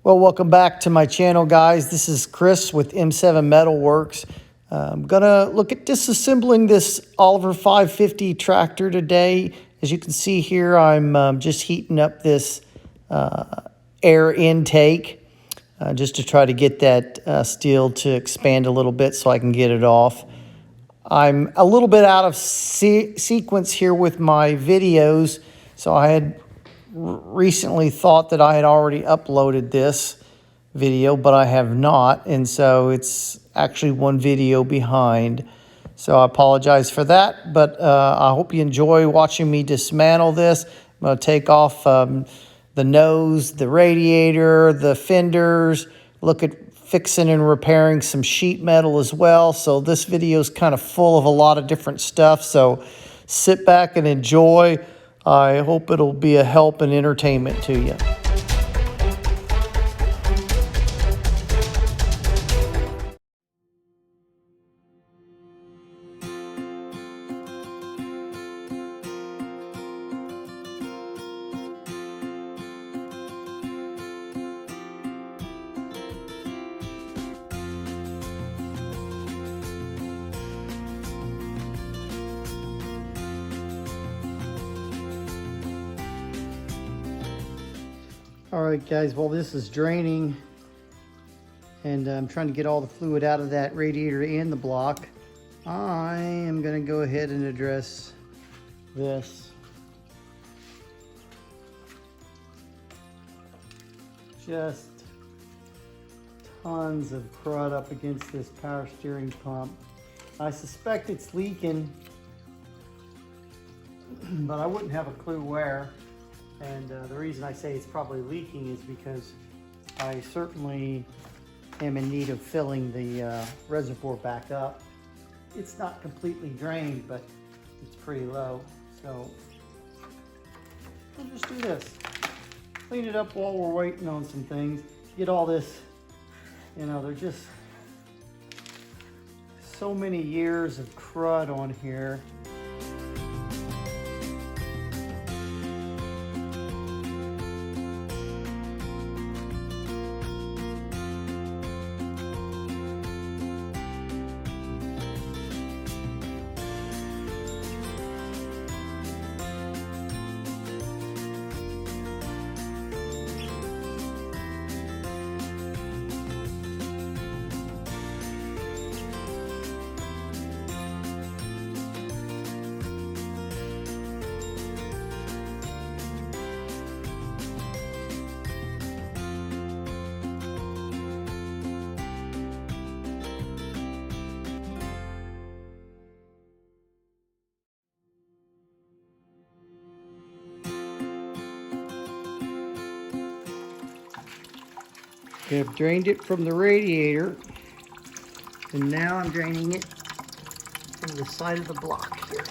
Well, welcome back to my channel, guys. This is Chris with M7 Metalworks. I'm gonna look at disassembling this Oliver 550 tractor today. As you can see here, I'm just heating up this air intake just to try to get that steel to expand a little bit so I can get it off. I'm a little bit out of sequence here with my videos, so I had recently thought that I had already uploaded this video, but I have not, and so it's actually one video behind. So I apologize for that, but I hope you enjoy watching me dismantle this. I'm going to take off the nose, the radiator, the fenders, look at fixing and repairing some sheet metal as well. So this video is kind of full of a lot of different stuff, so sit back and enjoy. I hope it'll be a help and entertainment to you. All right, guys, well, this is draining, and I'm trying to get all the fluid out of that radiator and the block. I am going to go ahead and address this. Just tons of crud up against this power steering pump. I suspect it's leaking, but I wouldn't have a clue where. And the reason I say it's probably leaking is because I certainly am in need of filling the reservoir back up. It's not completely drained, but it's pretty low. So we'll just do this. Clean it up while we're waiting on some things. Get all this, you know, there's just so many years of crud on here. I've drained it from the radiator, and now I'm draining it from the side of the block here.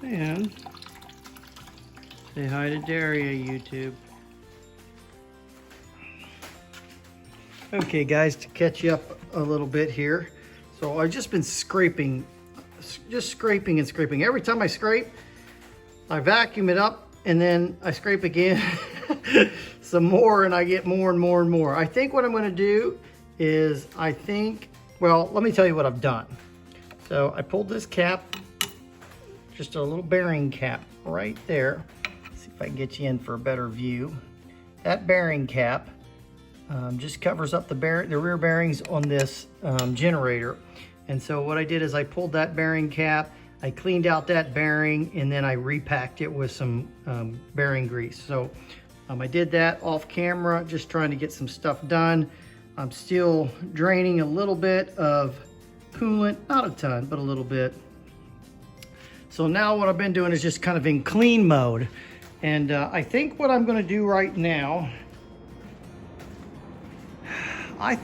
And say hi to Daria, YouTube. Okay, guys, to catch you up a little bit here. So I've just been scraping, just scraping and scraping. Every time I scrape, I vacuum it up, and then I scrape again some more, and I get more and more and more. I think what I'm going to do is, well, let me tell you what I've done. So I pulled this cap, just a little bearing cap right there. Let's see if I can get you in for a better view. That bearing cap just covers up the rear bearings on this generator. And so what I did is I pulled that bearing cap, I cleaned out that bearing, and then I repacked it with some bearing grease. So I did that off camera, just trying to get some stuff done. I'm still draining a little bit of coolant, not a ton, but a little bit. So now what I've been doing is just kind of in clean mode. And I think what I'm gonna do right now, I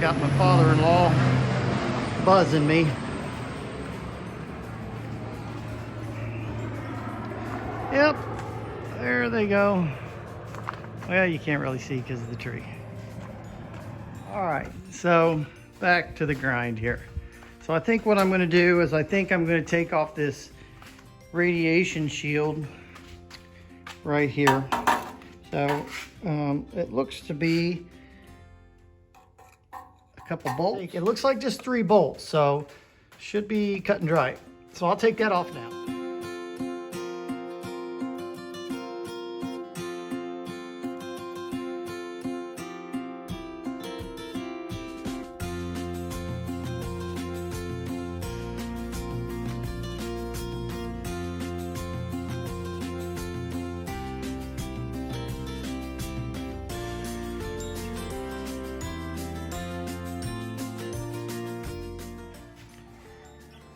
got my father-in-law buzzing me. Yep, there they go. Well, you can't really see because of the tree. All right, so back to the grind here. So I think what I'm going to do is I think I'm going to take off this radiation shield right here. So it looks to be a couple bolts. It looks like just 3 bolts, so should be cut and dry. So I'll take that off now.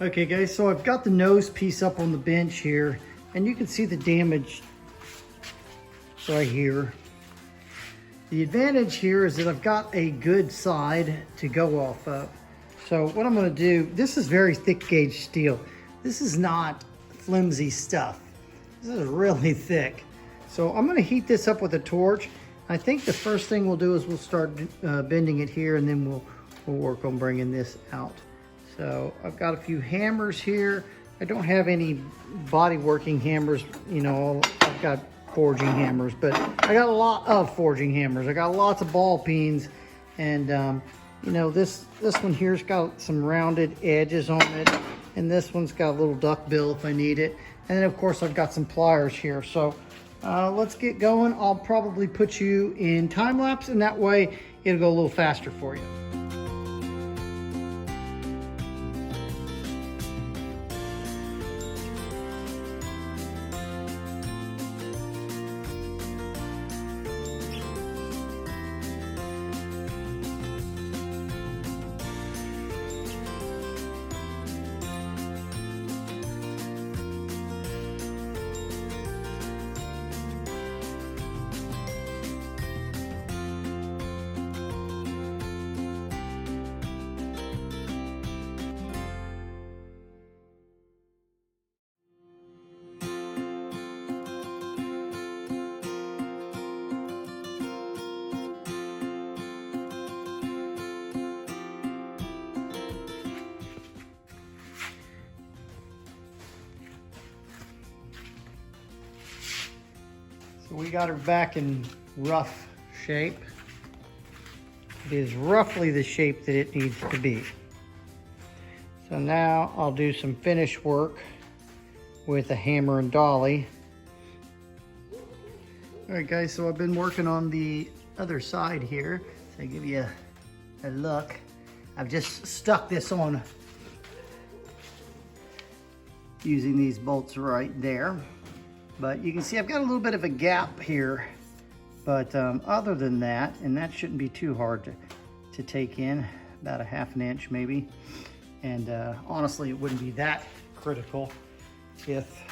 Okay guys, so I've got the nose piece up on the bench here, and you can see the damage right here. The advantage here is that I've got a good side to go off of. So what I'm gonna do, this is very thick gauge steel. This is not flimsy stuff. This is really thick. So I'm gonna heat this up with a torch. I think the first thing we'll do is we'll start bending it here, and then we'll work on bringing this out. So I've got a few hammers here. I don't have any body working hammers, you know, I've got forging hammers, but I got a lot of forging hammers. I got lots of ball peens, and you know, this one here's got some rounded edges on it, and this one's got a little duck bill if I need it. And then of course I've got some pliers here. So let's get going. I'll probably put you in time lapse, and that way it'll go a little faster for you. So we got her back in rough shape. It is roughly the shape that it needs to be. So now I'll do some finish work with a hammer and dolly. All right guys, so I've been working on the other side here. So I give you a look. I've just stuck this on using these bolts right there. But you can see I've got a little bit of a gap here. But other than that, and that shouldn't be too hard to take in, about a ½ inch maybe. And honestly, it wouldn't be that critical if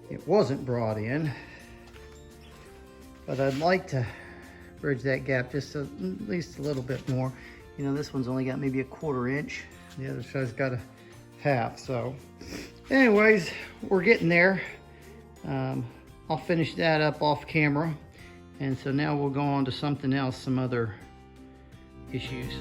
it wasn't brought in. But I'd like to bridge that gap just at least a little bit more. You know, this one's only got maybe a ½ inch. The other side's got a half. So anyways, we're getting there. I'll finish that up off camera. And so now we'll go on to something else, some other issues.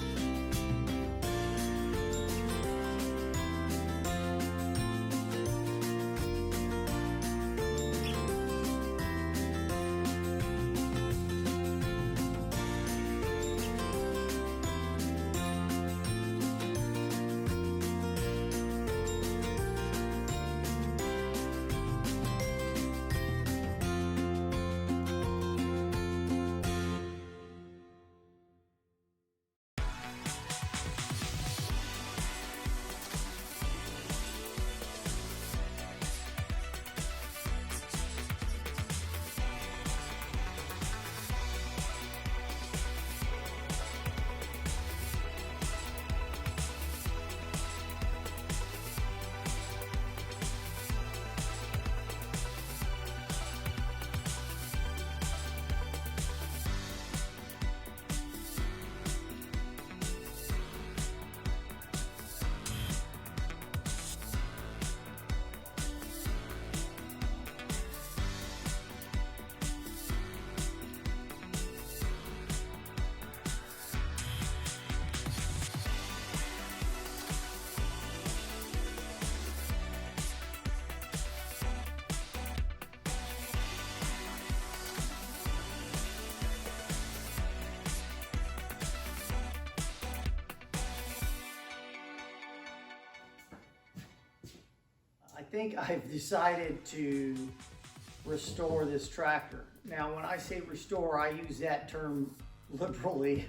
think I've decided to restore this tractor. Now, when I say restore, I use that term literally.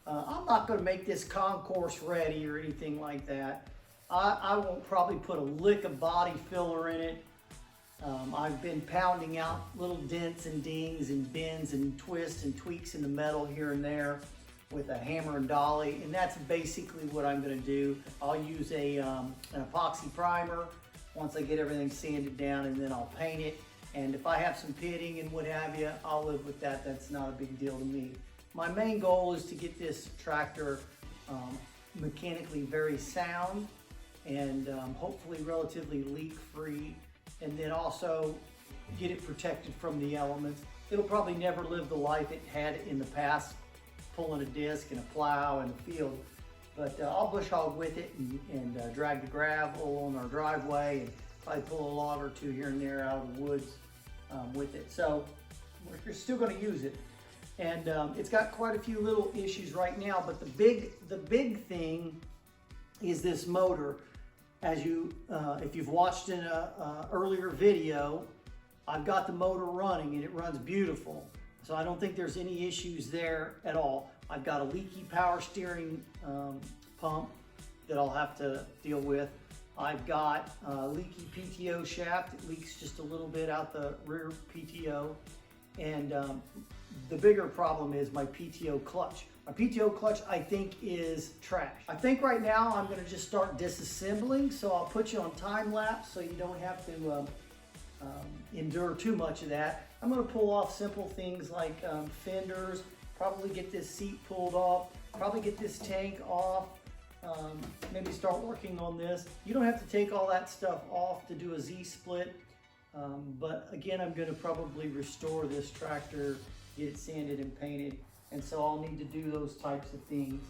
I'm not going to make this concourse ready or anything like that. I won't probably put a lick of body filler in it. I've been pounding out little dents and dings and bends and twists and tweaks in the metal here and there with a hammer and dolly, and that's basically what I'm going to do. I'll use an epoxy primer once I get everything sanded down, and then I'll paint it. And if I have some pitting and what have you, I'll live with that. That's not a big deal to me. My main goal is to get this tractor mechanically very sound and hopefully relatively leak-free, and then also get it protected from the elements. It'll probably never live the life it had in the past, pulling a disc and a plow in the field, but I'll bush hog with it and drag the gravel on our driveway and probably pull a log or two here and there out of the woods with it. So we're still going to use it, and it's got quite a few little issues right now, but the big thing is this motor. As if you've watched in a earlier video, I've got the motor running and it runs beautiful. So I don't think there's any issues there at all. I've got a leaky power steering pump that I'll have to deal with. I've got a leaky PTO shaft. It leaks just a little bit out the rear PTO. And the bigger problem is my PTO clutch. My PTO clutch, I think, is trash. I think right now I'm gonna just start disassembling, so I'll put you on time lapse so you don't have to endure too much of that. I'm gonna pull off simple things like fenders, probably get this seat pulled off, probably get this tank off, maybe start working on this. You don't have to take all that stuff off to do a Z-split, but again, I'm gonna probably restore this tractor, get it sanded and painted, and so I'll need to do those types of things.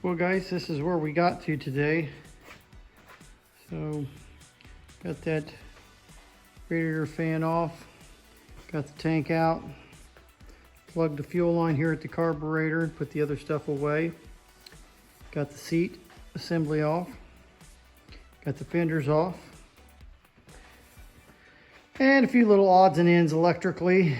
Well guys, this is where we got to today. So got that radiator fan off, got the tank out, plugged the fuel line here at the carburetor and put the other stuff away. Got the seat assembly off, got the fenders off, and a few little odds and ends electrically.